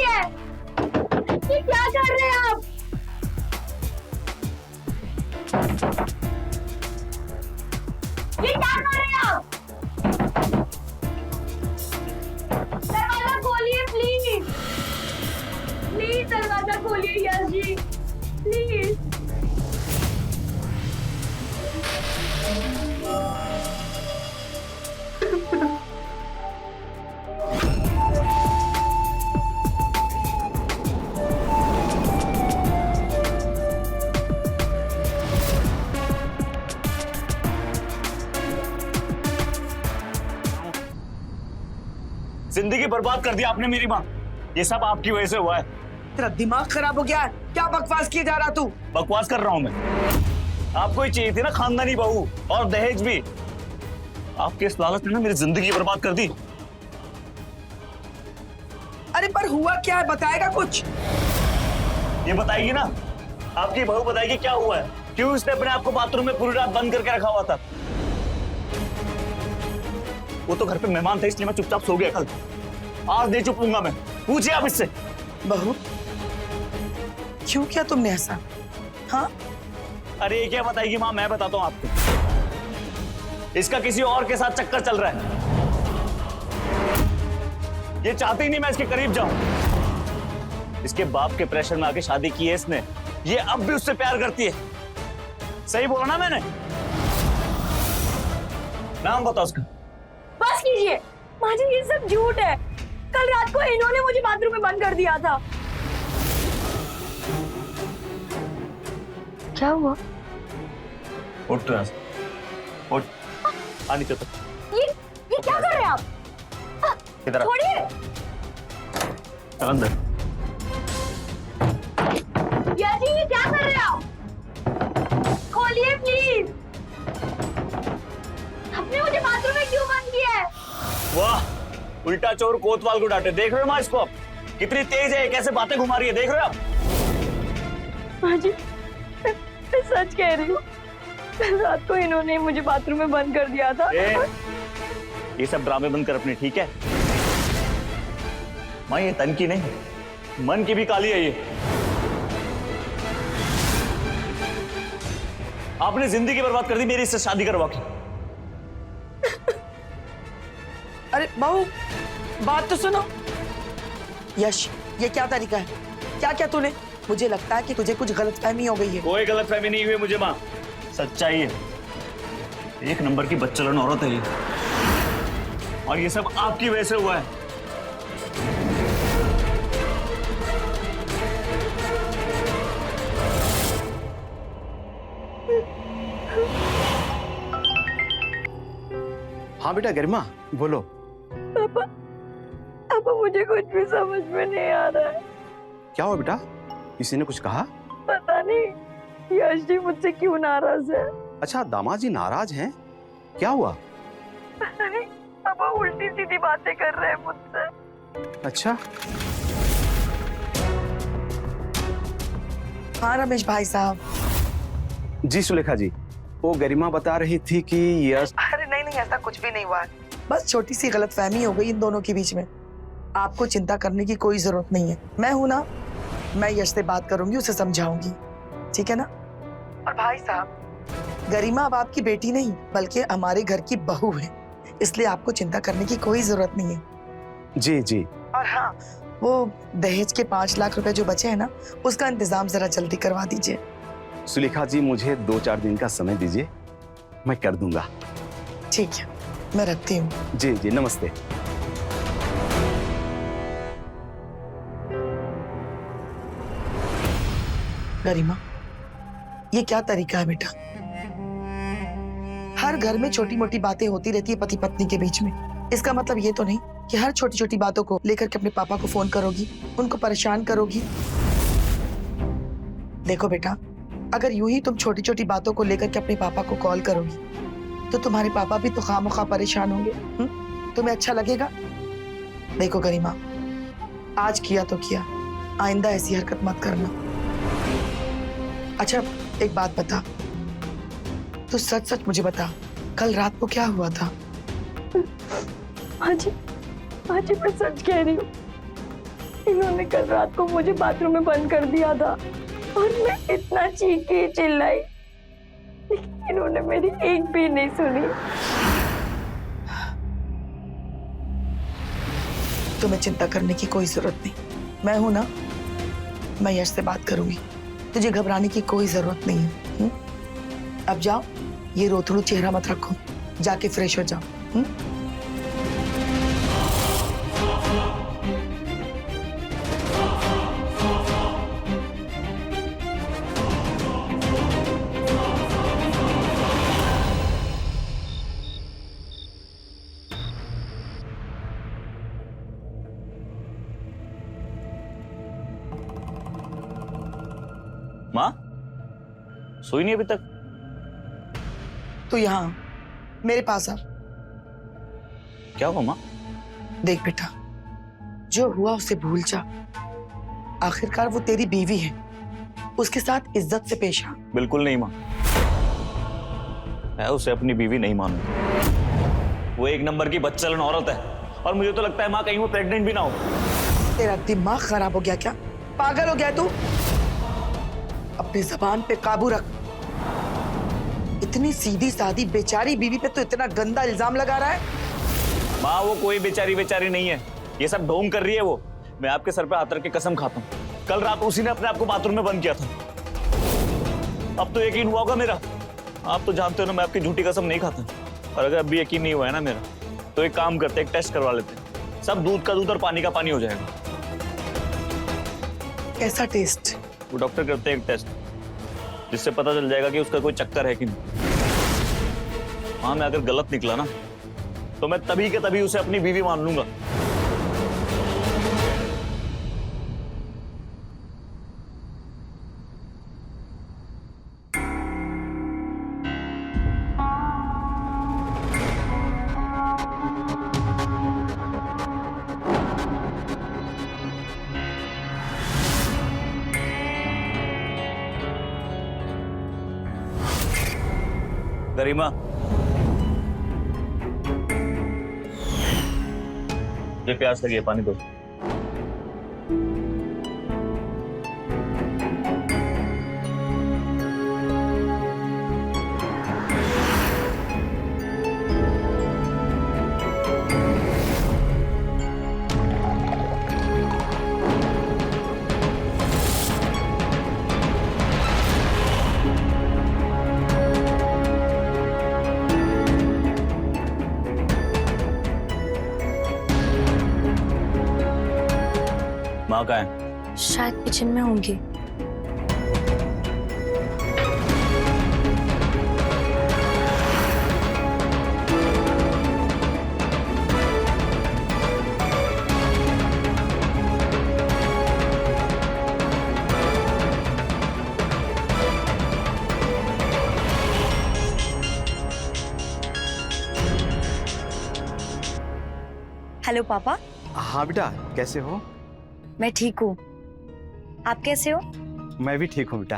की है। ये क्या कर रहे हैं आप? ये क्या कर रहे हैं आप? दरवाजा खोलिए प्लीज, प्लीज दरवाजा खोलिए यश जी, प्लीज। जिंदगी बर्बाद कर दी आपने मेरी माँ। ये सब आपकी वजह से हुआ है। तेरा दिमाग खराब हो गया है? क्या बकवास किए जा रहा तू? बकवास कर रहा हूं मैं। आपको ही चाहिए थी ना खानदानी बहू और दहेज भी। आपके इस लालच ने ना मेरी जिंदगी बर्बाद कर दी। अरे पर हुआ क्या है, बताएगा कुछ? ये बताएगी ना, आपकी बहू बताएगी क्या हुआ है, क्यों इसने अपने आप को बाथरूम में पूरी रात बंद करके रखा हुआ था। वो तो घर पे मेहमान थे इसलिए मैं चुपचाप सो गया कल। आज नहीं चुपूंगा मैं। पूछिए आप इससे। बहू क्यों किया तुमने ऐसा? हाँ अरे ये क्या बताएगी माँ, मैं बताता हूँ आपको। इसका किसी और के साथ चक्कर चल रहा है। ये चाहती नहीं मैं इसके करीब जाऊं। इसके बाप के प्रेशर में आके शादी की है इसने। ये अब भी उससे प्यार करती है। सही बोला ना मैंने? नाम बताओ उसका। बस कीजिए माँ जी, ये सब झूठ है। कल रात को इन्होंने मुझे बाथरूम में बंद कर दिया था। क्या हुआ? उठ रहा उठ। आनी तो ये क्या कर रहे हैं आप? किधर? छोड़िए। अंदर। यश जी ये क्या कर रहे हैं आप? खोलिए प्लीज। आपने मुझे बाथरूम में क्यों बंद किया है? वाह, उल्टा चोर कोतवाल को डांटे। देख रहे हो माँ इसको? कितनी तेज है, कैसे बातें घुमा रही है, देख रहे हो आप? माँ जी मैं सच कह रही हूँ, रात को इन्होंने मुझे बाथरूम में बंद कर दिया था। ये सब ड्रामे बंद कर अपने, ठीक है? माँ ये तन की नहीं, मन की भी काली है ये। आपने जिंदगी बर्बाद कर दी मेरी इससे शादी करवा के। अरे बहू बात तो सुनो। यश ये क्या तरीका है? क्या क्या तूने? मुझे लगता है कि तुझे कुछ गलतफहमी हो गई है। कोई गलतफहमी नहीं हुई मुझे माँ, सच्चाई है। एक नंबर की बदचलन औरत है ये, और ये सब आपकी वजह से हुआ है। हाँ बेटा गरिमा बोलो। पापा पापा मुझे कुछ भी समझ में नहीं आ रहा है। क्या हुआ बेटा, किसी ने कुछ कहा? पता नहीं यश जी मुझसे क्यों नाराज है। अच्छा दामाद जी नाराज हैं, क्या हुआ? पता नहीं पापा उल्टी सीधी बातें कर रहे हैं मुझसे। अच्छा हाँ रमेश भाई साहब। जी सुलेखा जी, वो गरिमा बता रही थी कि यश। अरे नहीं नहीं ऐसा कुछ भी नहीं हुआ, बस छोटी सी गलतफहमी हो गई इन दोनों के बीच में। आपको चिंता करने की कोई जरूरत नहीं है, मैं हूं ना, मैं यश से बात करूंगी, उसे समझाऊंगी, ठीक है ना? और भाई साहब गरिमा अब आपकी बेटी नहीं बल्कि हमारे घर की बहू है, इसलिए आपको चिंता करने की कोई जरूरत नहीं है। जी जी। और हाँ वो दहेज के 5 लाख रुपए जो बचे हैं ना, उसका इंतजाम जरा जल्दी करवा दीजिए। सुलेखा जी मुझे 2-4 दिन का समय दीजिए, मैं कर दूंगा। ठीक है मैं रखती हूँ। जी जी नमस्ते। गरिमा ये क्या तरीका है बेटा? हर घर में छोटी मोटी बातें होती रहती है पति पत्नी के बीच में। इसका मतलब ये तो नहीं कि हर छोटी छोटी बातों को लेकर के अपने पापा को फोन करोगी, उनको परेशान करोगी। देखो बेटा, अगर यूं ही तुम छोटी छोटी बातों को लेकर के अपने पापा को कॉल करोगी तो तुम्हारे पापा भी तो खामखा परेशान होंगे। तुम्हें अच्छा लगेगा? देखो गरिमा, आज किया तो किया, आइंदा ऐसी हरकत मत करना। अच्छा एक बात बता, तू सच सच मुझे बता, कल रात को क्या हुआ था? हाँ जी मैं सच कह रही हूँ। इन्होंने कल रात को मुझे बाथरूम में बंद कर दिया था और मैं इतना चीखी चिल्लाई, लेकिन इन्होंने मेरी एक भी नहीं सुनी। तुम्हें चिंता करने की कोई जरूरत नहीं, मैं हूं ना, मैं यश से बात करूंगी। तुझे घबराने की कोई जरूरत नहीं है। अब जाओ, ये रोतड़ू चेहरा मत रखो, जाके फ्रेश हो जाओ। माँ सोई नहीं अभी तक? तो यहाँ मेरे पास आ। क्या हुआ माँ? देख बेटा, जो हुआ उसे भूल जा। आखिरकार वो तेरी बीवी है, उसके साथ इज्जत से पेश आ। बिल्कुल नहीं माँ, मैं उसे अपनी बीवी नहीं मानूंगा। वो एक नंबर की बदचलन औरत है और मुझे तो लगता है माँ कहीं वो प्रेग्नेंट भी ना हो। तेरा दिमाग खराब हो गया क्या? पागल हो गया तू? अपनी जबान पे काबू रख। इतनी सीधी सादी बेचारी बीवी पे तो इतना गंदा इल्जाम लगा रहा है। माँ वो कोई बेचारी बेचारी नहीं है, ये सब ढोंग कर रही है वो। मैं आपके सर पे हाथ रख के कसम खाता हूँ, कल रात उसी ने अपने आप को बाथरूम में बंद किया था। अब तो यकीन हुआ होगा मेरा। आप तो जानते हो ना मैं आपकी झूठी कसम नहीं खाता, और अगर अभी यकीन नहीं हुआ है ना मेरा, तो एक काम करते, एक टेस्ट करवा लेते, सब दूध का दूध और पानी का पानी हो जाएगा। कैसा टेस्ट? वो डॉक्टर करते हैं एक टेस्ट, जिससे पता चल जाएगा कि उसका कोई चक्कर है कि नहीं। हाँ, मैं अगर गलत निकला ना तो मैं तभी के तभी उसे अपनी बीवी मान लूंगा। गरिमा, ये प्यास लगी है, पानी दो। माँ कहाँ है? शायद किचन में होंगी। हेलो पापा। हाँ बेटा, कैसे हो? मैं ठीक हूँ, आप कैसे हो? मैं भी ठीक हूँ बेटा।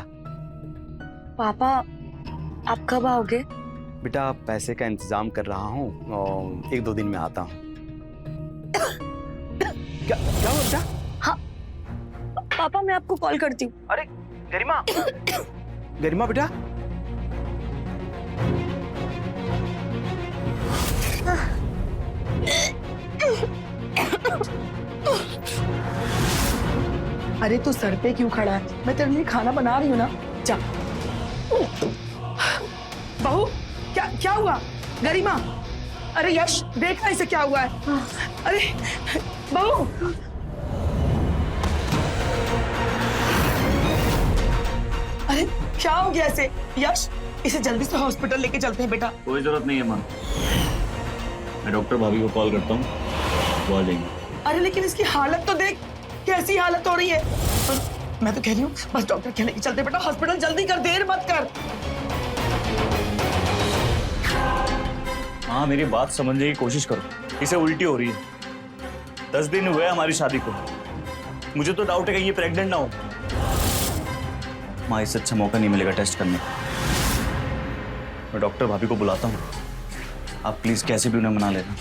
पापा आप कब आओगे? बेटा पैसे का इंतजाम कर रहा हूँ और 1-2 दिन में आता हूँ। क्या क्या हुआ बेटा? हाँ पापा, मैं आपको कॉल करती हूँ। अरे गरिमा, गरिमा बेटा, अरे तू सर पे क्यों खड़ा है? मैं तेरे लिए खाना बना रही हूँ ना, जा। बहू, क्या क्या हुआ? गरिमा, अरे यश देखना इसे क्या हुआ है। अरे बहू, अरे क्या हो गया इसे? यश, इसे जल्दी से हॉस्पिटल लेके चलते हैं बेटा। कोई जरूरत नहीं है माँ, मैं डॉक्टर भाभी को कॉल करता हूँ, वो आ जाएंगे। अरे लेकिन इसकी हालत तो देख, कैसी हालत हो रही है। मैं तो कह रही हूँ बस डॉक्टर के लेके चलते बेटा, हॉस्पिटल जल्दी कर, देर मत कर। हाँ, मेरी बात समझने की कोशिश करो, इसे उल्टी हो रही है। 10 दिन हुए हमारी शादी को, मुझे तो डाउट है कि ये प्रेग्नेंट ना हो। माँ, इससे अच्छा मौका नहीं मिलेगा टेस्ट करने का। मैं डॉक्टर भाभी को बुलाता हूँ, आप प्लीज कैसे भी उन्हें मना लेना,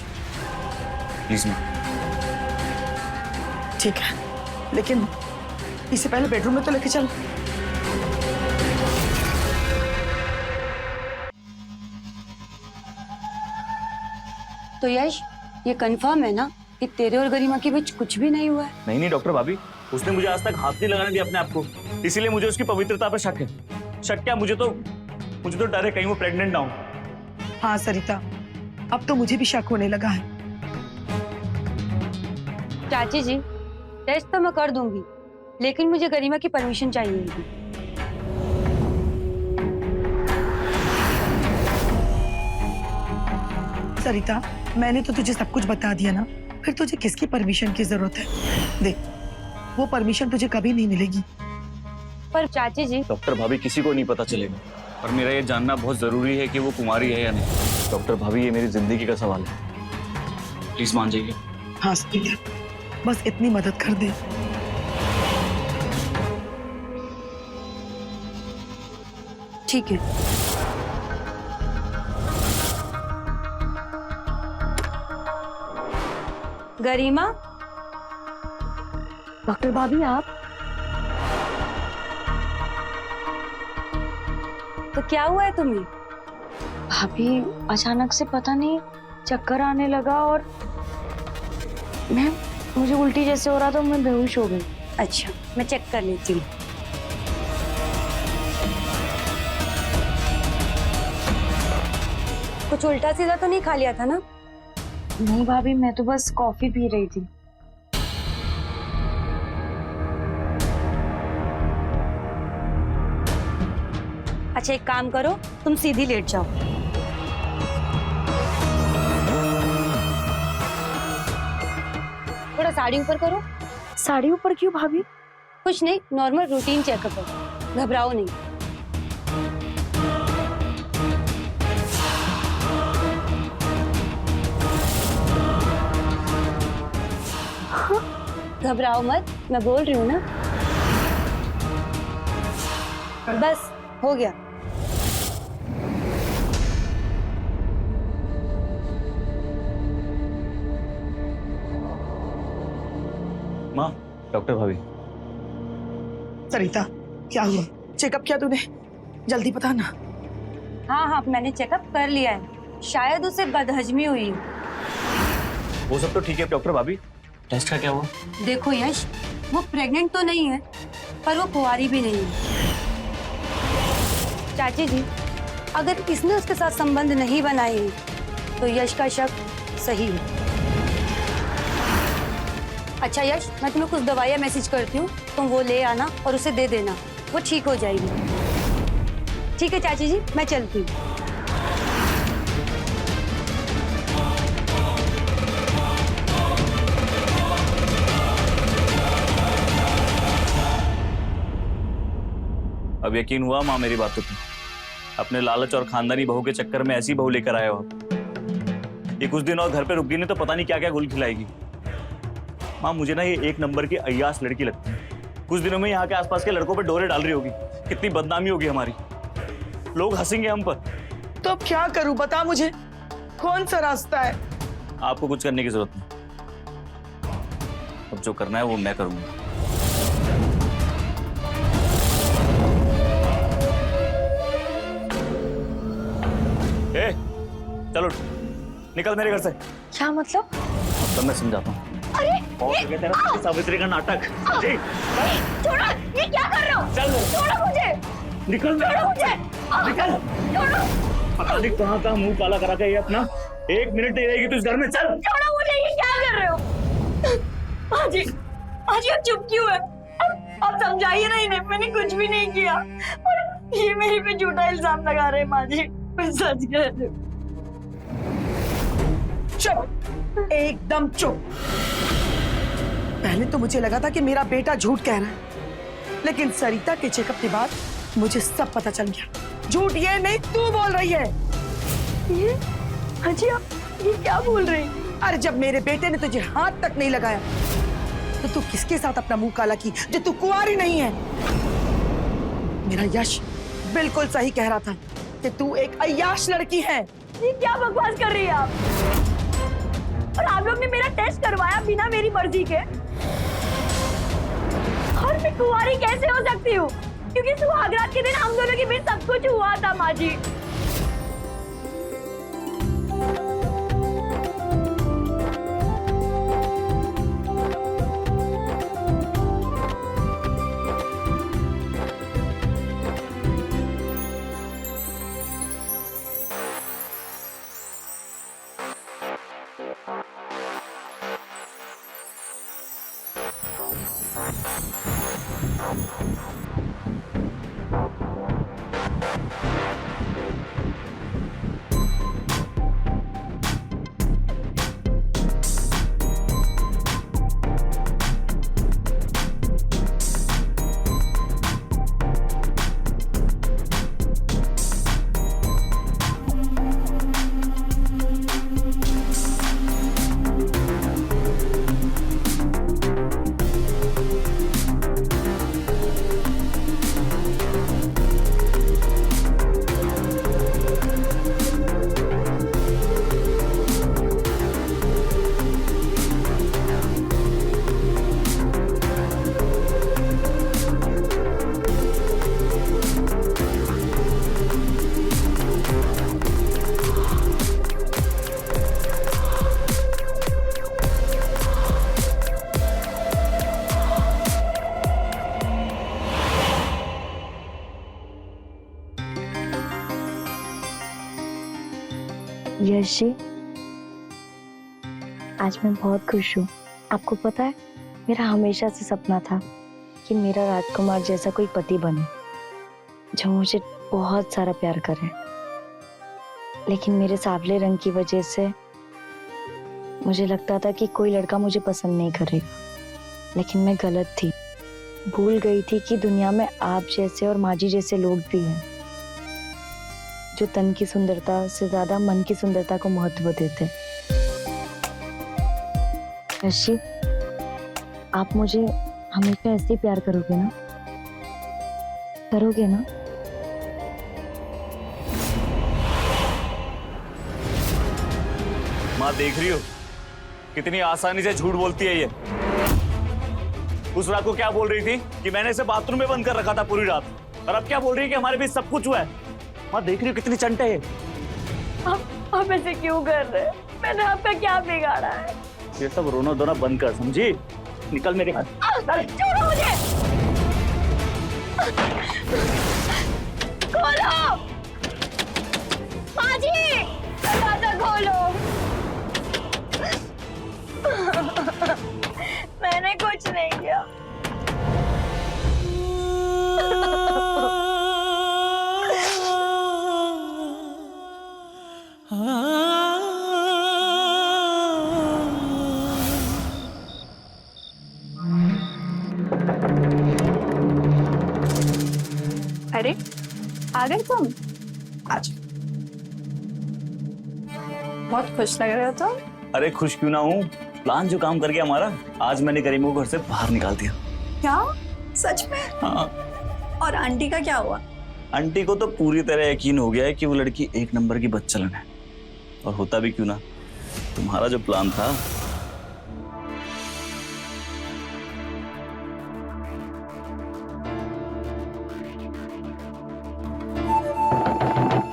प्लीज माँ। ठीक है, लेकिन इससे पहले बेडरूम में तो लेके चल। तो यश, ये कंफर्म है ना कि तेरे और गरिमा के बीच कुछ भी नहीं हुआ है? नहीं नहीं डॉक्टर भाभी, उसने मुझे आज तक हाथ नहीं लगाने दिया अपने आप को, इसीलिए मुझे उसकी पवित्रता पे शक है। शक क्या, मुझे तो डर है कहीं वो प्रेग्नेंट ना हो। हाँ सरिता, अब तो मुझे भी शक होने लगा है। चाची जी, टेस्ट तो मैं कर दूंगी, लेकिन मुझे गरिमा की परमिशन चाहिए होगी। सरिता, मैंने तो तुझे सब कुछ बता दिया ना, फिर तुझे किसकी परमिशन की जरूरत है? देख, वो परमिशन तुझे कभी नहीं मिलेगी। पर चाची जी, डॉक्टर भाभी, किसी को नहीं पता चलेगा, और मेरा ये जानना बहुत जरूरी है कि वो कुमारी है या नहीं। डॉक्टर भाभी, ये मेरी जिंदगी का सवाल है, प्लीज मान जाइए। हाँ सरिता, बस इतनी मदद कर दे। ठीक है। गरिमा, डॉक्टर भाभी आप? तो क्या हुआ है तुम्हें? भाभी अचानक से पता नहीं चक्कर आने लगा और मुझे उल्टी जैसे हो रहा था, मैं बेहोश हो गई। अच्छा, मैं चेक कर लेती हूँ। कुछ उल्टा सीधा तो नहीं खा लिया था ना? नहीं भाभी, मैं तो बस कॉफी पी रही थी। अच्छा, एक काम करो, तुम सीधी लेट जाओ। थोड़ा साड़ी ऊपर करो। साड़ी ऊपर क्यों भाभी? कुछ नहीं, नॉर्मल रूटीन चेकअप है, घबराओ नहीं। घबराओ मत, मैं बोल रही हूँ ना। बस हो गया। माँ, डॉक्टर भाभी। सरिता, क्या हुआ? चेकअप किया तूने? जल्दी बता ना। हाँ हाँ, मैंने चेकअप कर लिया है, शायद उसे बदहजमी हुई है। वो सब तो ठीक है डॉक्टर भाभी, टेस्ट का क्या हुआ? देखो यश, वो प्रेग्नेंट तो नहीं है, पर वो कुंवारी भी नहीं है। चाची जी, अगर इसने उसके साथ संबंध नहीं बनाए हैं, तो यश का शक सही है। अच्छा यश, मैं तुम्हें कुछ दवाइयाँ मैसेज करती हूँ, तुम वो ले आना और उसे दे देना, वो ठीक हो जाएगी। ठीक है चाची जी, मैं चलती हूँ। अब यकीन हुआ माँ मेरी बातों पे? अपने लालच और खानदानी बहू के चक्कर में ऐसी बहू लेकर आए हो आप। ये कुछ दिन और घर पे रुक गई नहीं तो पता नहीं क्या क्या गुल खिलाएगी। माँ, मुझे ना ये एक नंबर की अय्यास लड़की लगती है। कुछ दिनों में यहाँ के आसपास के लड़कों पे डोरे डाल रही होगी, कितनी बदनामी होगी हमारी, लोग हंसेंगे हम पर। तो अब क्या करूं, बता मुझे, कौन सा रास्ता है? आपको कुछ करने की जरूरत नहीं, अब जो करना है वो मैं करूंगा। ए, चलो निकल मेरे घर से। क्या मतलब? अब तो मैं समझाता हूँ। अरे और ये तेरा सावित्री का नाटक। जी, छोड़ो, ये क्या कर रहे हो? चल छोड़ो मुझे, निकल छोड़ो मुझे, निकल। छोड़ो, पता नहीं कहाँ का मुंह काला करा के ये अपना, एक मिनट नहीं रहेगी तू इस घर में। चल छोड़ो मुझे, ये क्या कर रहे हो? हाजी, हाजी अब चुप क्यों है? अब समझाइए ना इन्हें, मैंने कुछ भी नहीं किया और ये मेरे पे झूठा इल्जाम लगा रहे हैं। माँ जी, मैं सच कह रही हूँ। चुप, एकदम चुप। पहले तो मुझे लगा था कि मेरा बेटा झूठ कह रहा है, लेकिन सरिता के चेकअप के बाद मुझे सब पता चल गया। झूठ ये नहीं, तू बोल रही है। ये हाजी, आप ये क्या बोल रहे हैं? अरे जब मेरे बेटे ने तुझे हाथ तक नहीं लगाया तो तू किसके साथ अपना मुंह काला की जो तू कुंवारी नहीं है? मेरा यश बिल्कुल सही कह रहा था कि तू एक अय्याश लड़की है। ये क्या बकवास कर रही है आप? और आप लोग ने मेरा टेस्ट करवाया बिना मेरी मर्जी के। कुंवारी कैसे हो सकती हूँ, क्योंकि सुहागरात के दिन हम दोनों के बीच सब कुछ हुआ था माँ जी। यश जी, आज मैं बहुत खुश हूँ। आपको पता है, मेरा हमेशा से सपना था कि मेरा राजकुमार जैसा कोई पति बने जो मुझे बहुत सारा प्यार करे। लेकिन मेरे सांवले रंग की वजह से मुझे लगता था कि कोई लड़का मुझे पसंद नहीं करेगा, लेकिन मैं गलत थी। भूल गई थी कि दुनिया में आप जैसे और माँ जी जैसे लोग भी हैं जो तन की सुंदरता से ज्यादा मन की सुंदरता को महत्व देते। यशी, आप मुझे हमेशा ऐसे ही प्यार करोगे ना? करोगे ना? माँ देख रही हो कितनी आसानी से झूठ बोलती है ये। उस रात को क्या बोल रही थी कि मैंने इसे बाथरूम में बंद कर रखा था पूरी रात, और अब क्या बोल रही है कि हमारे बीच सब कुछ हुआ है। माँ देख रही हो कितनी चंट है ये। आप ऐसे क्यों कर रहे हैं? मैंने आपका क्या बिगाड़ा है? ये सब रोना धोना बंद कर, समझी? निकल मेरे हाथ। छोड़ो मुझे। खोलो माँ जी, दरवाजा खोलो। मैंने कुछ नहीं किया। अरे आ गए तुम? आज बहुत खुश लग रहे हो तुम। अरे खुश क्यों ना हूँ, प्लान जो काम कर गया हमारा, आज मैंने करीम को घर से बाहर निकाल दिया। क्या सच में? हाँ। और आंटी का क्या हुआ? आंटी को तो पूरी तरह यकीन हो गया है कि वो लड़की एक नंबर की बदचलन है, और होता भी क्यों ना, तुम्हारा जो प्लान था।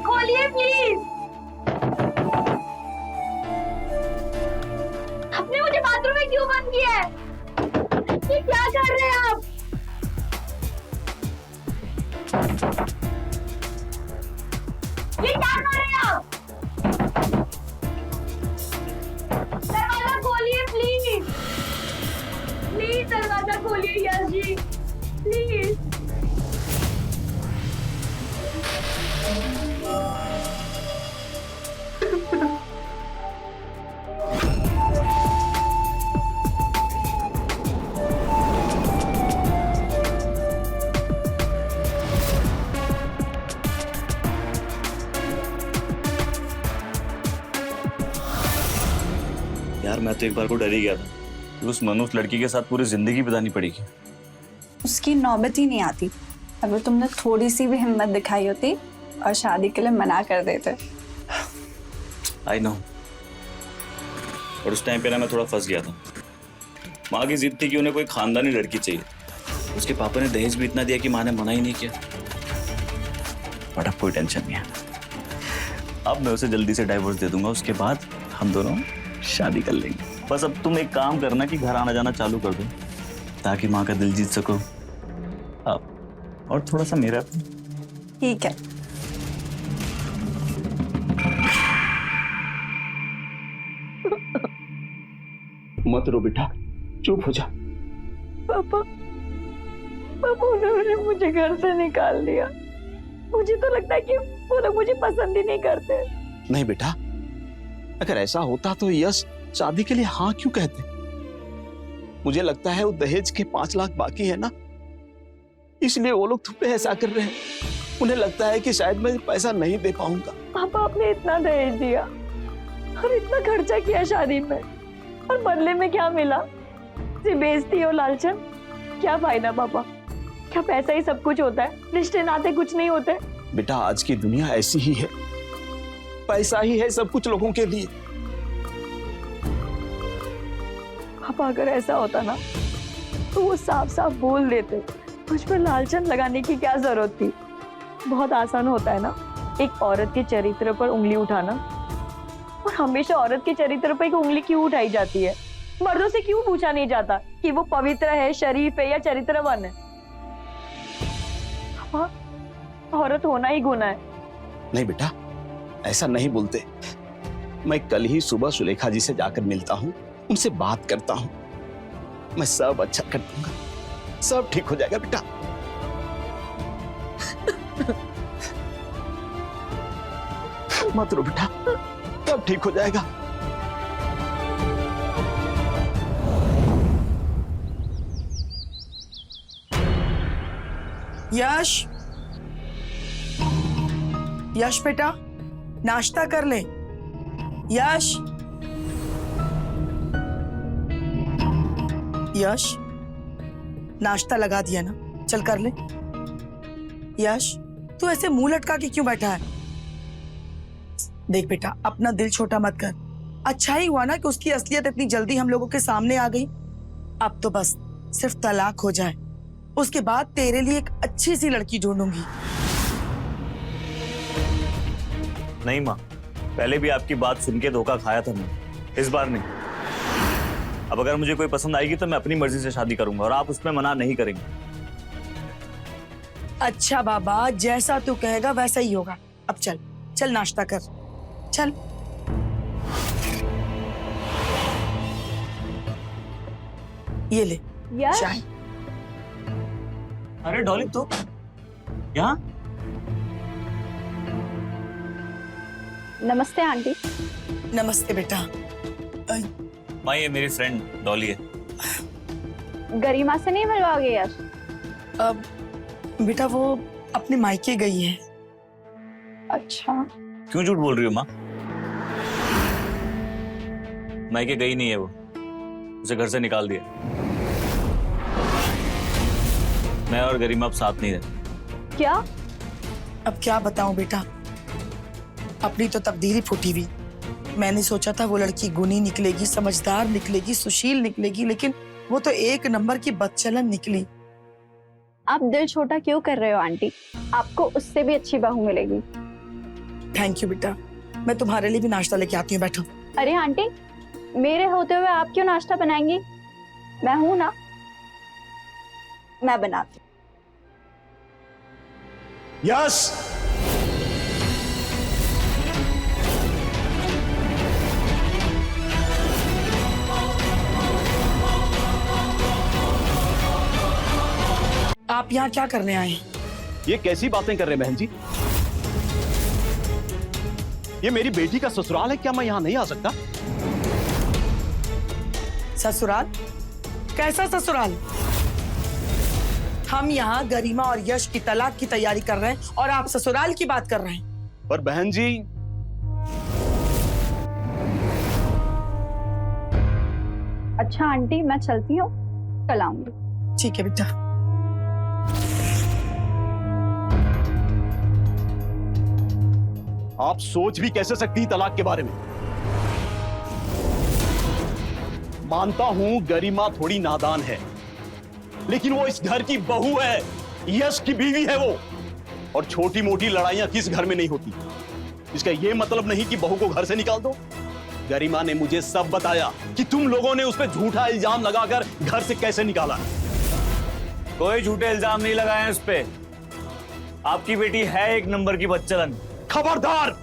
खोलिए प्लीज। आपने मुझे बाथरूम में क्यों बंद किया है? ये क्या कर रहे हैं आप? ये क्या कर रहे हैं आप? दरवाजा खोलिए प्लीज। प्लीज दरवाजा खोलिए यश जी, प्लीज। यार मैं तो एक बार को डर ही गया था कि उस मनुष्य लड़की के साथ पूरी जिंदगी बितानी पड़ेगी। उसकी नौबत ही नहीं आती। अगर तुमने थोड़ी सी भी हिम्मत दिखाई होती और शादी के लिए मना कर देते। आई नो, और उस टाइम पे ना मैं थोड़ा फंस गया था। माँ की जिद थी कि उन्हें कोई खानदानी लड़की चाहिए, उसके पापा ने दहेज भी इतना दिया कि माँ ने मना ही नहीं किया। बट अब कोई टेंशन नहीं है, अब मैं उसे जल्दी से डाइवोर्स दे दूंगा, उसके बाद हम दोनों शादी कर लेंगे। बस अब तुम एक काम करना कि घर आना जाना चालू कर दो, ताकि माँ का दिल जीत सको आप, और थोड़ा सा मेरा। ठीक है। मत रो बेटा, चुप हो जा। पापा, पापा उन्होंने मुझे घर से निकाल दिया। मुझे तो लगता है कि वो लोग मुझे पसंद ही नहीं करते। नहीं बेटा, अगर ऐसा होता तो यश शादी के लिए हाँ क्यों कहते? मुझे लगता है वो दहेज के 5 लाख बाकी है ना, इसलिए वो लोग तुम पे ऐसा कर रहे हैं। उन्हें लगता है कि शायद मैं पैसा नहीं दे पाऊंगा। पापा, आपने इतना दहेज दिया और इतना खर्चा किया शादी में, और बदले में क्या मिला? सिर्फ बेइज्जती और लालचन। क्या फायदा पापा? क्या पैसा ही सब कुछ होता है? रिश्ते नाते कुछ नहीं होते? बेटा, आज की दुनिया ऐसी ही है, पैसा ही है सब कुछ लोगों के लिए। पापा, अगर ऐसा होता ना तो वो साफ साफ बोल देते। मुझ पर लालचन लगाने की क्या जरूरत थी? बहुत आसान होता है ना एक औरत के चरित्र पर उंगली उठाना, और हमेशा औरत के चरित्र पर एक उंगली क्यों उठाई जाती है? मर्दों से क्यों पूछा नहीं जाता कि वो पवित्र है, शरीफ है या चरित्रवान है? हाँ, औरत होना ही गुनाह है। नहीं बेटा, ऐसा नहीं बोलते। मैं कल ही सुबह सुलेखा जी से जाकर मिलता हूँ, उनसे बात करता हूँ। मैं सब अच्छा कर दूंगा, सब ठीक हो जाएगा बेटा। मत रो बेटा, सब ठीक हो जाएगा। यश, यश बेटा, नाश्ता कर ले। यश, यश, नाश्ता लगा दिया ना, चल कर ले। यश, तू ऐसे मुंह लटका के क्यों बैठा है? देख बेटा, अपना दिल छोटा मत कर। अच्छा ही हुआ ना कि उसकी असलियत इतनी जल्दी हम लोगों के सामने आ गई। अब तो बस सिर्फ तलाक हो जाए, उसके बाद तेरे लिए एक अच्छी सी लड़की ढूंढूंगी। नहीं माँ, पहले भी आपकी बात सुन के धोखा खाया था मैं, इस बार नहीं। अब अगर मुझे कोई पसंद आएगी तो मैं अपनी मर्जी से शादी करूंगा, और आप उसमें मना नहीं करेंगे। अच्छा बाबा, जैसा तू कहेगा वैसा ही होगा। अब चल चल नाश्ता कर, चल। ये ले यश, चाय। अरे डॉली, तो यहाँ? नमस्ते आंटी। नमस्ते बेटा। माँ, ये मेरी फ्रेंड डॉली है। गरिमा से नहीं मिलवाओगे यश? अब बेटा वो अपने मायके गई है। अच्छा। क्यों झूठ बोल रही हो माँ? मायके गई नहीं है वो, उसे घर से निकाल दिया। मैं और गरिमा अब साथ नहीं रहते। क्या? अब क्या बताऊं बेटा, अपनी तो तकदीर ही फूटी हुई। मैंने सोचा था वो लड़की गुणी निकलेगी, समझदार निकलेगी, सुशील निकलेगी, लेकिन वो तो एक नंबर की बदचलन निकली। आप दिल छोटा क्यों कर रहे हो आंटी? आपको उससे भी अच्छी बहू मिलेगी। थैंक यू बेटा, मैं तुम्हारे लिए भी नाश्ता लेके आती हूँ, बैठो। अरे आंटी, मेरे होते हुए आप क्यों नाश्ता बनाएंगी? मैं हूं ना, मैं बनाती। यश, आप यहाँ क्या करने आए हैं? ये कैसी बातें कर रहे हैं बहन जी? ये मेरी बेटी का ससुराल है, क्या मैं यहाँ नहीं आ सकता? ससुराल? कैसा ससुराल? हम यहाँ गरिमा और यश की तलाक की तैयारी कर रहे हैं और आप ससुराल की बात कर रहे हैं। पर बहन जी, अच्छा आंटी, मैं चलती हूँ, कल आऊंगी। ठीक है बेटा। आप सोच भी कैसे सकती हैं तलाक के बारे में? मानता हूं गरिमा थोड़ी नादान है, लेकिन वो इस घर की बहू है, यश की बीवी है वो। और छोटी मोटी लड़ाइयां किस घर में नहीं होती। इसका ये मतलब नहीं कि बहू को घर से निकाल दो। गरिमा ने मुझे सब बताया कि तुम लोगों ने उस पर झूठा इल्जाम लगाकर घर से कैसे निकाला। कोई झूठे इल्जाम नहीं लगाए हैं उस पे। आपकी बेटी है एक नंबर की बदचलन। खबरदार,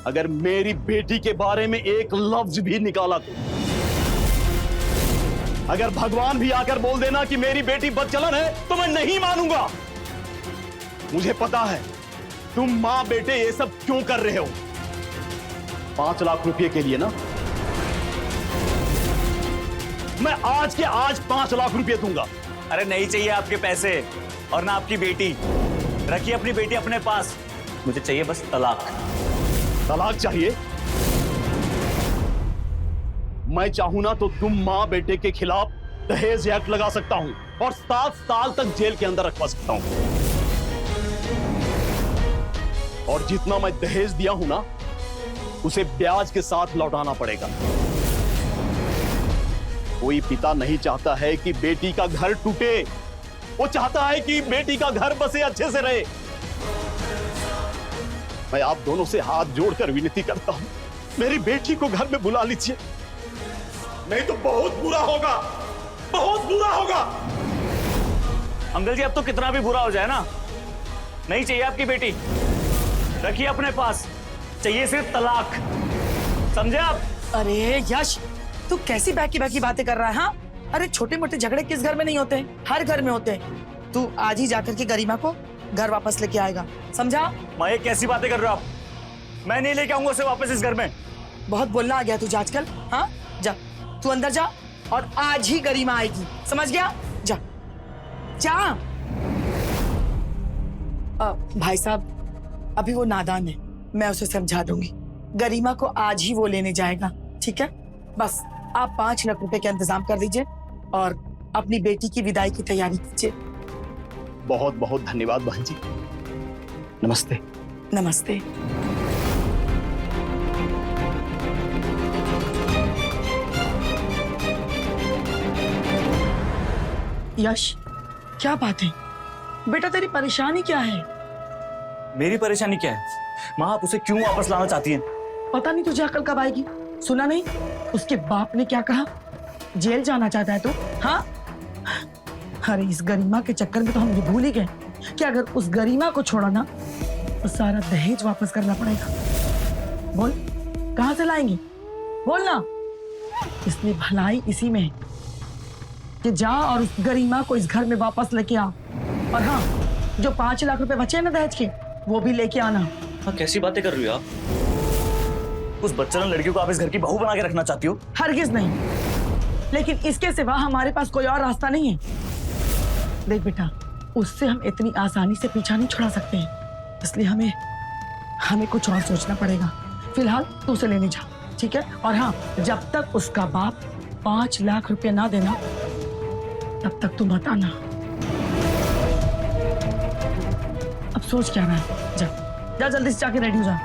अगर मेरी बेटी के बारे में एक लफ्ज भी निकाला तो, अगर भगवान भी आकर बोल देना कि मेरी बेटी बदचलन है तो मैं नहीं मानूंगा। मुझे पता है तुम मां बेटे ये सब क्यों कर रहे हो। 5 लाख रुपए के लिए ना, मैं आज के आज 5 लाख रुपए दूंगा। अरे नहीं चाहिए आपके पैसे और ना आपकी बेटी। रखिए अपनी बेटी अपने पास। मुझे चाहिए बस तलाक। तलाक चाहिए? मैं चाहूं ना तो तुम मां बेटे के खिलाफ दहेज एक्ट लगा सकता हूं और 7 साल तक जेल के अंदर रखवा सकता हूं। और जितना मैं दहेज दिया हूं ना, उसे ब्याज के साथ लौटाना पड़ेगा। कोई पिता नहीं चाहता है कि बेटी का घर टूटे। वो चाहता है कि बेटी का घर बसे अच्छे से रहे। मैं आप दोनों से हाथ जोड़कर विनती करता हूं, मेरी बेटी को घर में बुला लीजिए, नहीं तो बहुत बुरा होगा, बहुत बुरा होगा। अंकल जी अब तो कितना भी बुरा हो जाए ना, नहीं चाहिए आपकी बेटी। रखिए अपने पास। चाहिए सिर्फ तलाक। समझे आप? अरे यश, तू कैसी बैकी बैकी बातें कर रहा है? हाँ, अरे छोटे मोटे झगड़े किस घर में नहीं होते हैं? हर घर में होते हैं। तू आज ही जाकर के गरिमा को घर वापस लेके आएगा, समझा? माँ ये कैसी बातें कर रहे हो आप? मैं नहीं लेके आऊंगा उसे वापस इस घर में। बहुत बोलना आ गया तुझे आजकल। हाँ, जा तू अंदर जा और आज ही गरिमा आएगी, समझ गया? जा जा। भाई साहब, अभी वो नादान है, मैं उसे समझा दूंगी। गरिमा को आज ही वो लेने जाएगा, ठीक है? बस आप 5 लाख रुपए का इंतजाम कर दीजिए और अपनी बेटी की विदाई की तैयारी कीजिए। बहुत बहुत धन्यवाद बहन जी। नमस्ते। नमस्ते। यश, क्या बात है बेटा, तेरी परेशानी क्या है? मेरी परेशानी क्या है? माँ आप उसे क्यों वापस लाना चाहती हैं? पता नहीं तुझे अकल कब आएगी। सुना नहीं उसके बाप ने क्या कहा? जेल जाना चाहता है तू? हाँ, अरे इस गरिमा के चक्कर में तो हम ये भूल ही गए कि अगर उस गरिमा को छोड़ा ना तो सारा दहेज वापस करना पड़ेगा। बोल कहां से लाएंगे? बोल ना। इसलिए भलाई इसी में है कि जा और उस गरिमा को इस घर में वापस लेके आ। और हाँ, जो 5 लाख रुपए बचे हैं ना दहेज के, वो भी लेके आना। हाँ कैसी बातें कर रही हो आप? उस बच्चन लड़की को आप इस घर की बहू बना के रखना चाहती हो? हरगिज नहीं, लेकिन इसके सिवा हमारे पास कोई और रास्ता नहीं है। देख बेटा, उससे हम इतनी आसानी से पीछा नहीं छुड़ा सकते हैं, इसलिए हमें कुछ और सोचना पड़ेगा। फिलहाल तू उसे लेने जा, ठीक है? और हाँ, जब तक उसका बाप 5 लाख रुपए ना देना तब तक तू मत आना। अब सोच क्या रहा है? जा जा, जल्दी से जाके रेडी हो जा।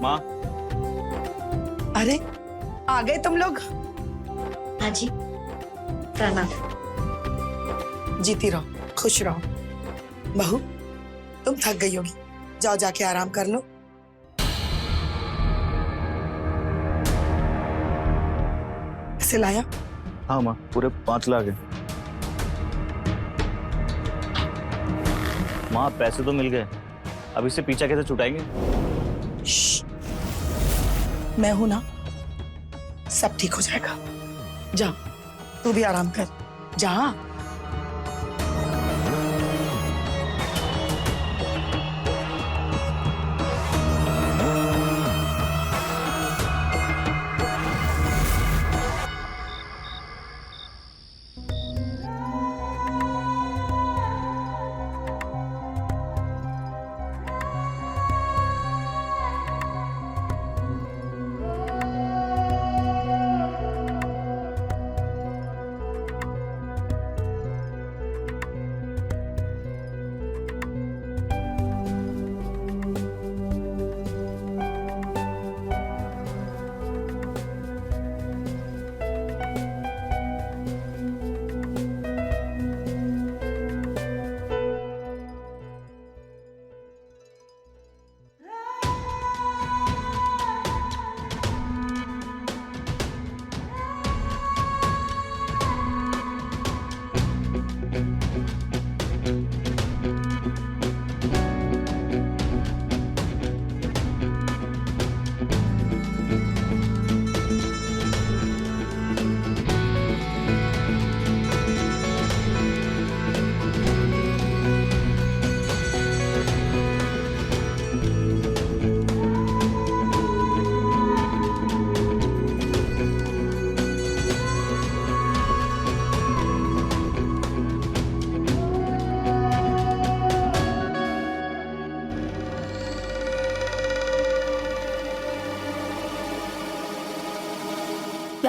माँ, अरे आ गए तुम लोग? हाँ जी, प्रणाम। जीती रहो, खुश रहो। बहू, तुम थक गई होगी, जाओ जाके आराम कर लो। इसे लाया? हाँ माँ, पूरे 5 लाख है। माँ पैसे तो मिल गए, अब इससे पीछा कैसे छुटाएंगे? मैं हूं ना, सब ठीक हो जाएगा। जा, तू भी आराम कर, जा।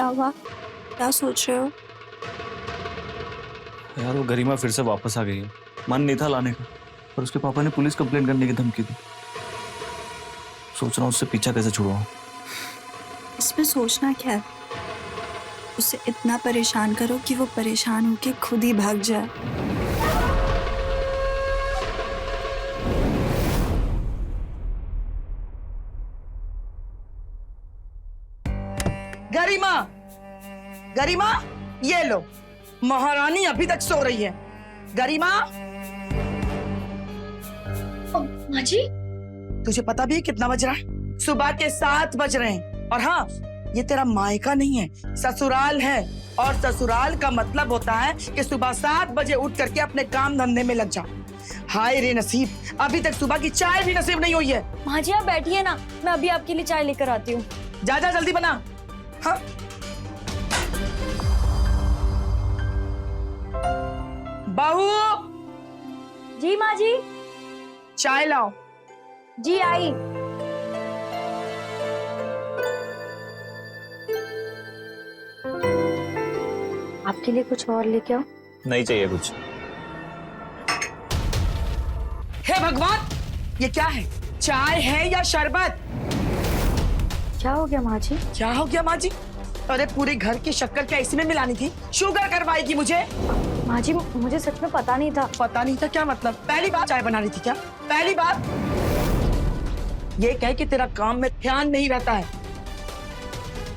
क्या हुआ? क्या सोच रहे हो? यार वो गरिमा फिर से वापस आ गई है। मन नहीं था लाने का, पर उसके पापा ने पुलिस कंप्लेंट करने की धमकी दी। सोच रहा हूँ उससे पीछा कैसे छुड़वाऊं। इसमें सोचना क्या है? उसे इतना परेशान करो कि वो परेशान होके खुद ही भाग जाए। गरिमा, गरिमा, ये लो, महारानी अभी तक सो रही है। गरिमा, माँ जी, तुझे पता भी है कितना बज रहा है? सुबह के 7 बज रहे हैं। और हाँ, ये तेरा मायका नहीं है, ससुराल है। और ससुराल का मतलब होता है कि सुबह 7 बजे उठ करके अपने काम धंधे में लग जा। हाय रे नसीब, अभी तक सुबह की चाय भी नसीब नहीं हुई है। माँ जी आप बैठिए ना, मैं अभी आपके लिए चाय लेकर आती हूँ। जा जा जल्दी बना। हाँ, बहू, जी माँ जी। चाय लाओ। जी आई। आपके लिए कुछ और लेके आओ? नहीं चाहिए कुछ। हे भगवान, ये क्या है? चाय है या शरबत? क्या हो गया माँ जी? क्या हो गया माँ जी? अरे पूरे घर की शक्कर क्या इसी में मिलानी थी? शुगर करवाएगी मुझे? माँ जी मुझे सच में पता नहीं था। पता नहीं था क्या मतलब? पहली बार चाय बना रही थी क्या? पहली बार? ये कह कि तेरा काम में ध्यान नहीं रहता है।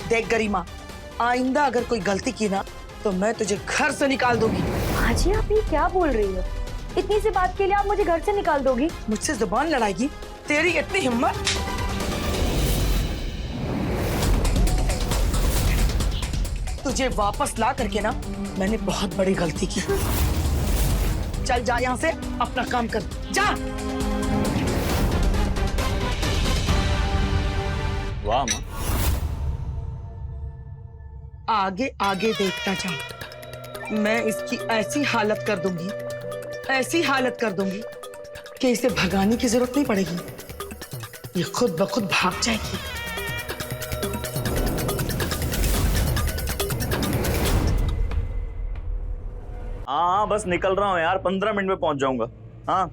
देख गरिमा, आइंदा अगर कोई गलती की ना तो मैं तुझे घर से निकाल दूंगी। माँ जी आप ये क्या बोल रही हो? इतनी सी बात के लिए आप मुझे घर से निकाल दोगी? मुझसे जुबान लड़ाएगी? तेरी इतनी हिम्मत? तुझे वापस ला करके ना मैंने बहुत बड़ी गलती की। चल जा यहाँ से, अपना काम कर जा। वाह माँ, आगे आगे देखता जा। मैं इसकी ऐसी हालत कर दूंगी, ऐसी हालत कर दूंगी कि इसे भगाने की जरूरत नहीं पड़ेगी, ये खुद ब खुद भाग जाएगी। हाँ बस निकल रहा हूँ यार, 15 मिनट में पहुंच जाऊंगा। हाँ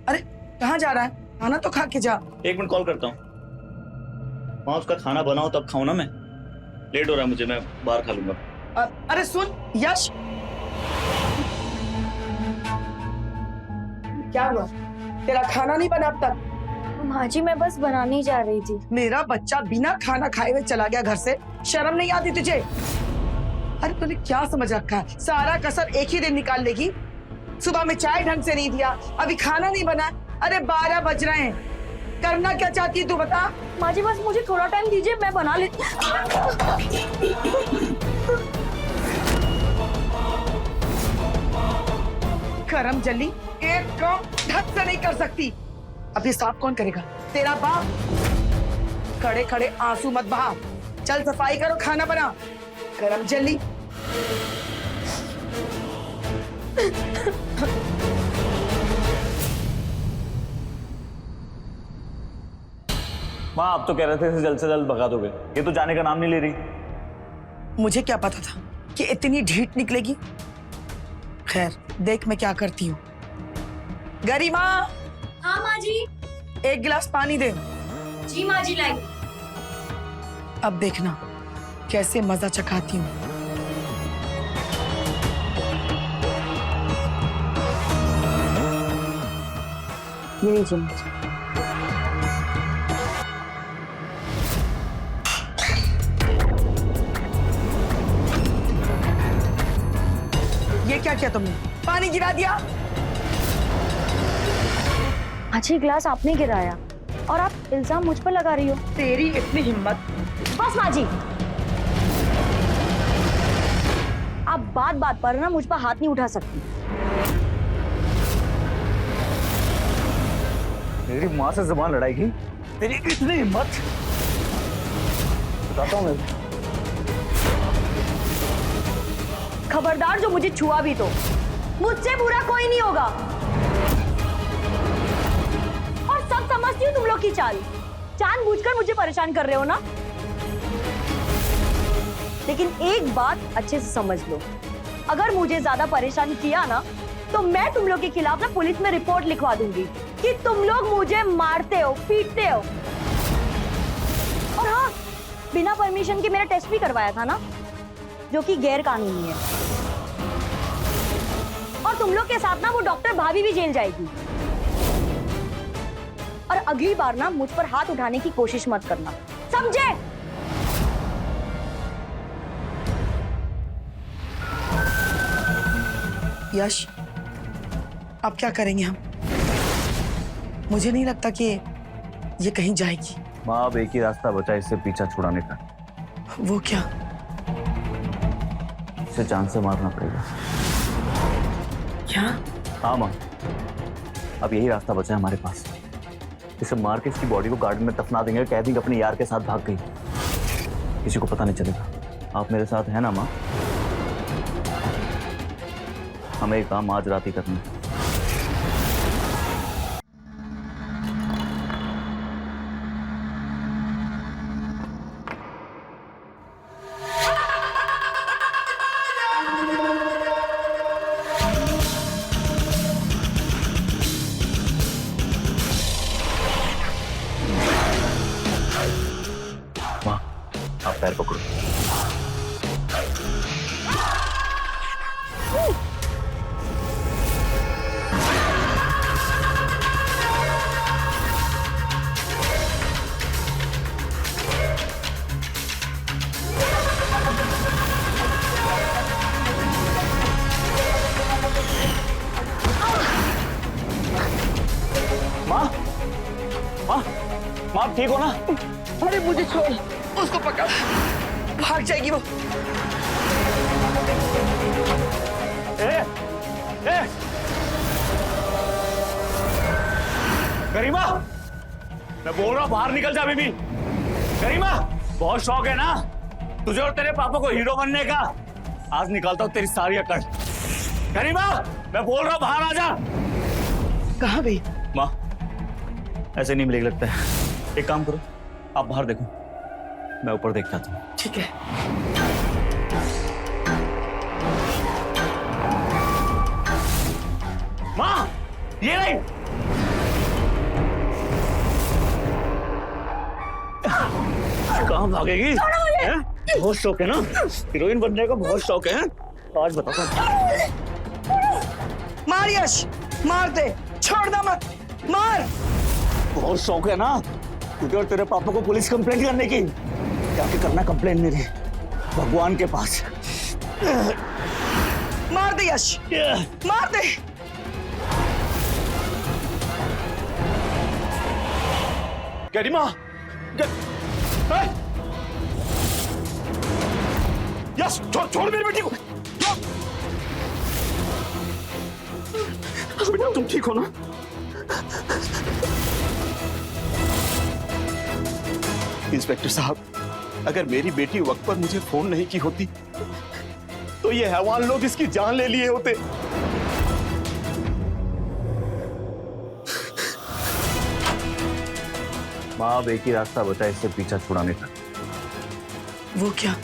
अरे कहाँ जा रहा है? खाना तो खा के जा। 1 मिनट कॉल करता हूँ। वहाँ उसका खाना बनाओ तब खाऊं ना मैं। लेट हो रहा है मुझे, मैं बाहर खा लूंगा। अरे सुन यश, क्या हुआ? तेरा खाना नहीं बना अब तक? माँ जी मैं बस बनाने ही जा रही थी। मेरा बच्चा बिना खाना खाए हुए चला गया घर से, शर्म नहीं आती तुझे? अरे तूने क्या समझ रखा है? सारा कसर एक ही दिन निकाल लेगी। सुबह में चाय ढंग से नहीं दिया, अभी खाना नहीं बना। अरे 12 बज रहे हैं, करना क्या चाहती है तू बता? माँ जी बस मुझे थोड़ा टाइम दीजिए, मैं बना लेती। करम जल्दी, एक काम ढंग से नहीं कर सकती। अब ये साफ कौन करेगा? तेरा बाप। खड़े खड़े आंसू मत बहा, चल सफाई करो, खाना बना। करम जल्दी। माँ आप तो कह रहे थे इसे जल्द से जल्द भगा दोगे, ये तो जाने का नाम नहीं ले रही। मुझे क्या पता था कि इतनी ढीठ निकलेगी। खैर देख मैं क्या करती हूँ। गरिमा, हाँ माँ जी। 1 गिलास पानी दे। जी माँ जी लाई। अब देखना कैसे मजा चखाती हूँ। ये लीजिए माँ जी। ये क्या किया तुमने? पानी गिरा दिया। अच्छी गिलास आपने गिराया और आप इल्जाम मुझ पर लगा रही हो। तेरी इतनी हिम्मत? बस माँ जी, आप बात बात पर ना मुझ पर हाथ नहीं उठा सकती। मेरी माँ से जुबान लड़ाएगी? तेरी इतनी हिम्मत? बताता हूँ मैं। खबरदार, जो मुझे छुआ भी तो मुझसे बुरा कोई नहीं होगा। और सब समझती हूँ तुम लोग की चाल, जानबूझकर मुझे परेशान कर रहे हो ना। लेकिन एक बात अच्छे से समझ लो, अगर मुझे ज्यादा परेशान किया ना तो मैं तुम लोग के खिलाफ ना पुलिस में रिपोर्ट लिखवा दूंगी कि तुम लोग मुझे मारते हो, पीटते हो। और हाँ, बिना परमिशन के मेरा टेस्ट भी करवाया था ना, जो कि गैर कानूनी है। और तुम लोग के साथ ना वो डॉक्टर भाभी भी जेल जाएगी। और अगली बार ना मुझ पर हाथ उठाने की कोशिश मत करना, समझे? यश, अब क्या करेंगे हम? मुझे नहीं लगता कि ये कहीं जाएगी। माँ, अब एक ही रास्ता बचा इससे पीछा छुड़ाने का। वो क्या? इसे जान से मारना पड़ेगा। क्या? हाँ माँ, अब यही रास्ता बचा है हमारे पास। इसे मार के इसकी बॉडी को गार्डन में दफना देंगे, कह देंगे अपने यार के साथ भाग गई, किसी को पता नहीं चलेगा। आप मेरे साथ हैं ना माँ? हमें ये काम आज रात ही करना है। माँ, आप पैर पकड़ो। माँ, माँ, माँ आप ठीक हो ना? अरे मुझे छोड़, उसको पकड़, भाग जाएगी वो। ए, ए, गरिमा, मैं बोल रहा हूँ बाहर निकल जा बेबी। गरिमा, बहुत शौक है ना तुझे और तेरे पापा को हीरो बनने का। आज निकालता हूँ तेरी सारी अकड़। गरिमा, मैं बोल रहा हूँ बाहर आ जा। कहाँ गई? माँ, ऐसे नहीं मिलेगा लगता है। एक काम करो, आप बाहर देखो, मैं ऊपर देखता हूँ। ठीक है। माँ, ये नहीं। कहाँ भागेगी? हैं? बहुत शौक है ना, हीरोइन बनने का बहुत शौक है। आज बताता हूँ। मार यश, मार दे, छोड़ना मत, मार। बहुत शौक है ना तुझे और तेरे पापा को पुलिस कंप्लेंट करने की। जाके करना कंप्लेंट मेरे भगवान के पास। मार दे यश, मार दे। गरिमा, यस, छोड़ मेरी बेटी को। बेटा तुम ठीक हो ना? इंस्पेक्टर साहब, अगर मेरी बेटी वक्त पर मुझे फोन नहीं की होती तो ये हैवान लोग इसकी जान ले लिए होते। माँ, अब एक ही रास्ता बचा इससे पीछा छुड़ाने का। वो क्या?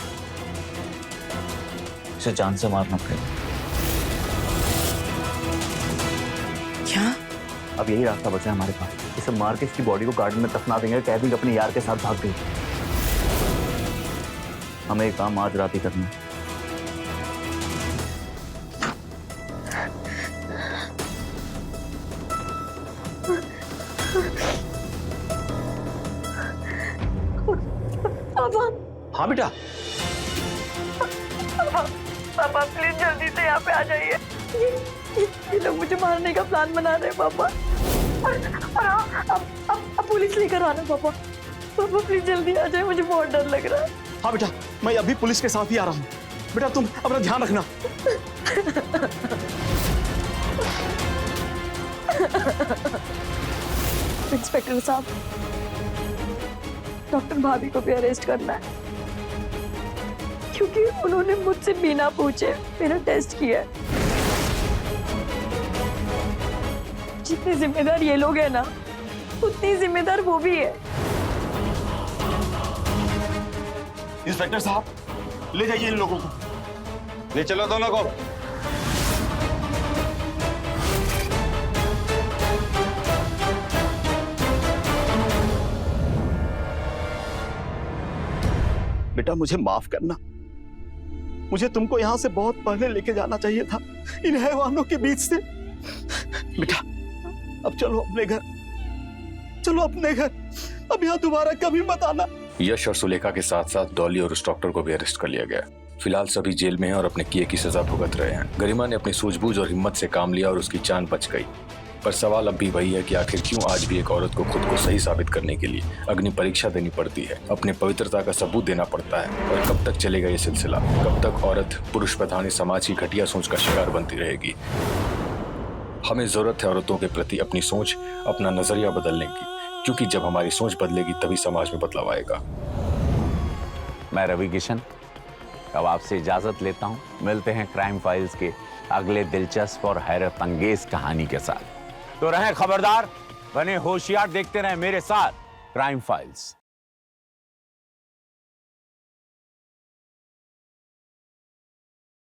इसे जान से मारना पड़ेगा। क्या? अब यही रास्ता बचा है हमारे पास। इसे मार के इसकी बॉडी को गार्डन में दफना देंगे, कह देंगे अपने यार के साथ भाग गई। हमें ये काम आज रात ही करना है। हाँ बेटा, पापा प्लीज जल्दी से यहाँ पे आ जाइए। ये लोग मुझे मारने का प्लान बना रहे हैं पापा। और हाँ, अब पुलिस लेकर आना पापा। पापा प्लीज जल्दी आ जाए, मुझे बहुत डर लग रहा है। हाँ बेटा, मैं अभी पुलिस के साथ ही आ रहा हूँ। बेटा तुम अपना ध्यान रखना। इंस्पेक्टर साहब, डॉक्टर भाभी को भी अरेस्ट करना है, क्योंकि उन्होंने मुझसे बिना पूछे मेरा टेस्ट किया है। जितने जिम्मेदार ये लोग हैं ना, उतनी जिम्मेदार वो भी है। इंस्पेक्टर साहब, ले जाइए इन लोगों को, ले चलो दोनों को। बेटा मुझे माफ करना, मुझे तुमको यहां से बहुत पहले लेके जाना चाहिए था, इन हैवानों के बीच से। बेटा अब चलो अपने घर, चलो अपने घर, अब यहाँ दोबारा कभी मत आना। यश और सुलेखा के साथ साथ डॉली और उस डॉक्टर को भी अरेस्ट कर लिया गया। फिलहाल सभी जेल में हैं और अपने किए की सजा भुगत रहे हैं। गरिमा ने अपनी सूझबूझ और हिम्मत से काम लिया और उसकी जान बच गई। पर सवाल अब भी वही है कि आखिर क्यों आज भी एक औरत को खुद को सही साबित करने के लिए अग्नि परीक्षा देनी पड़ती है, अपने पवित्रता का सबूत देना पड़ता है। और कब तक चलेगा ये सिलसिला? कब तक औरत पुरुष प्रधानी समाज की घटिया सोच का शिकार बनती रहेगी? हमें जरूरत है औरतों के प्रति अपनी सोच, अपना नजरिया बदलने की, क्योंकि जब हमारी सोच बदलेगी तभी समाज में बदलाव आएगा। मैं रवि किशन अब आपसे इजाजत लेता हूं। मिलते हैं क्राइम फाइल्स के अगले दिलचस्प और हैरत अंगेज कहानी के साथ। तो रहें खबरदार, बने होशियार, देखते रहें मेरे साथ क्राइम फाइल्स।